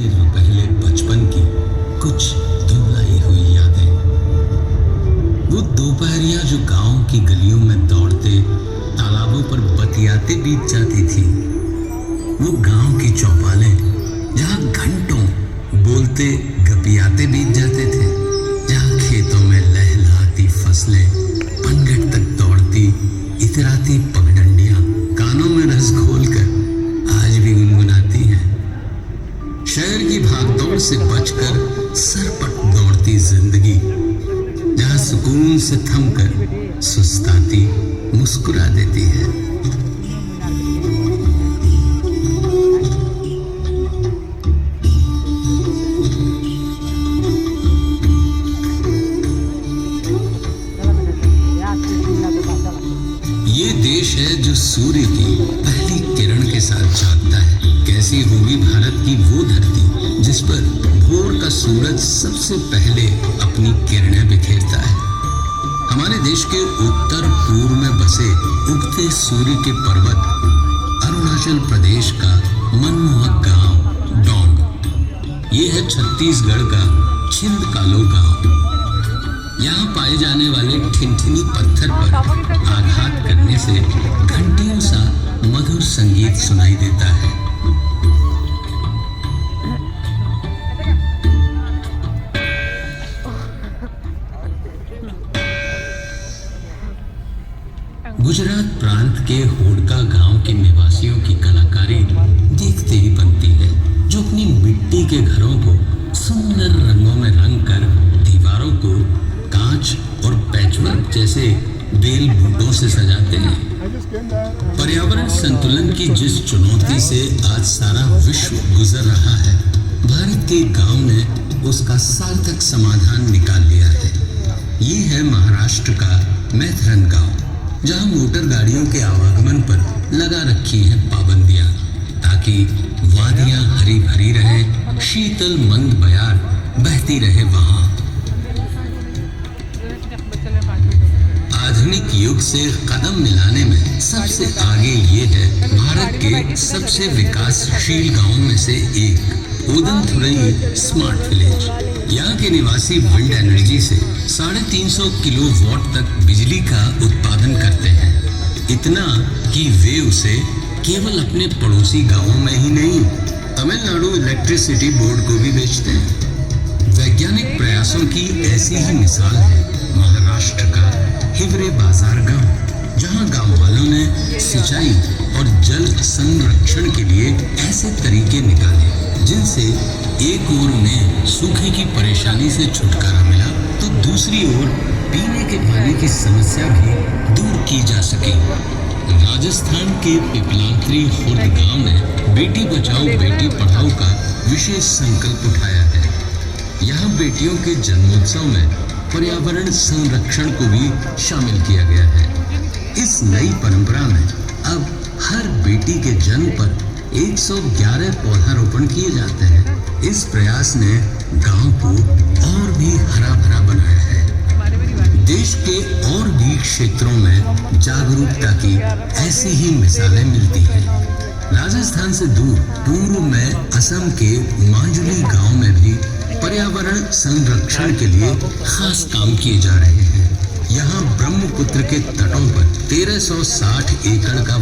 फिर पहले बचपन की कुछ धुंधलाई हुई यादें। वो दोपहरिया जो गांव की गलियों में दौड़ते तालाबों पर बतियाते बीत जाती थी। वो गांव की चौपालें जहां घंटों बोलते गपियाते बीत जाते थे, जहां खेतों में लहलहाती फसलें पनघट तक दौड़ती इतराती पगडंडियां कानों में रस घोलकर आज भी गुनगुनाती हैं। शहर की भागदौड़ से बचकर सरपट दौड़ती जिंदगी, जहां सुकून से थमकर सुस्ताती मुस्कुरा देती है। ये देश है जो सूर्य की पहली किरण के साथ जागता है। कैसी होगी भारत की वो धरती जिस पर भोर का सूरज सबसे पहले अपनी किरणें बिखेरता है। हमारे देश के उत्तर पूर्व में बसे उगते सूर्य के पर्वत अरुणाचल प्रदेश का मनमोहक गांव डोंग। ये है छत्तीसगढ़ का छिंदकालो गांव। यहाँ पाए जाने वाले ठिनठिनी पत्थर पर आघात करने से घंटियों सा मधुर संगीत सुनाई देता है। गुजरात प्रांत के होडका गांव के निवासियों की कलाकारी देखते ही बनती है, जो अपनी मिट्टी के घरों को सुंदर रंगों में रंग कर दीवारों को कांच और पैचवर्क जैसे बेल बूटों से सजाते हैं। पर्यावरण संतुलन की जिस चुनौती से आज सारा विश्व गुजर रहा है, भारत के गांव ने उसका सार्थक समाधान निकाल लिया है। ये है महाराष्ट्र का मैथरन गांव, जहां मोटर गाड़ियों के आवागमन पर लगा रखी हैं पाबंदियां, ताकि वादियां हरी भरी रहें, शीतल मंद बयार बहती रहे वहां। आधुनिक युग से कदम मिलाने में सबसे आगे ये है भारत के सबसे विकासशील गांवों में से एक ओदनथुरई स्मार्ट विलेज। यहाँ के निवासी विंड एनर्जी से 350 किलोवाट तक बिजली का उत्पादन करते हैं। इतना कि वे उसे केवल अपने पड़ोसी गांवों में ही नहीं, तमिलनाडु इलेक्ट्रिसिटी बोर्ड को भी बेचते हैं। वैज्ञानिक प्रयासों की ऐसी ही मिसाल है महाराष्ट्र का हिवरे बाजार गांव, जहां गांव वालों ने सिंचाई और जल संरक्षण के लिए ऐसे तरीके निकाले जिनसे एक ओर उन्हें सूखे की परेशानी से छुटकारा मिला, तो दूसरी ओर पीने के पानी की समस्या भी दूर की जा सकी। राजस्थान के पिपलांत्री खुर्द गांव ने बेटी बचाओ बेटी पढ़ाओ का विशेष संकल्प उठाया है। यहाँ बेटियों के जन्मोत्सव में पर्यावरण संरक्षण को भी शामिल किया गया है। इस नई परंपरा में अब हर बेटी के जन्म पर 111 पौधारोपण किए जाते हैं। इस प्रयास ने गांव को और भी हरा भरा बनाया है। देश के और भी क्षेत्रों में जागरूकता की ऐसी ही मिसालें मिलती हैं। राजस्थान से दूर पूर्व में असम के मांजुली गांव में भी पर्यावरण संरक्षण के लिए खास काम किए जा रहे हैं। यहाँ ब्रह्मपुत्र के तटों पर 1360 एकड़ का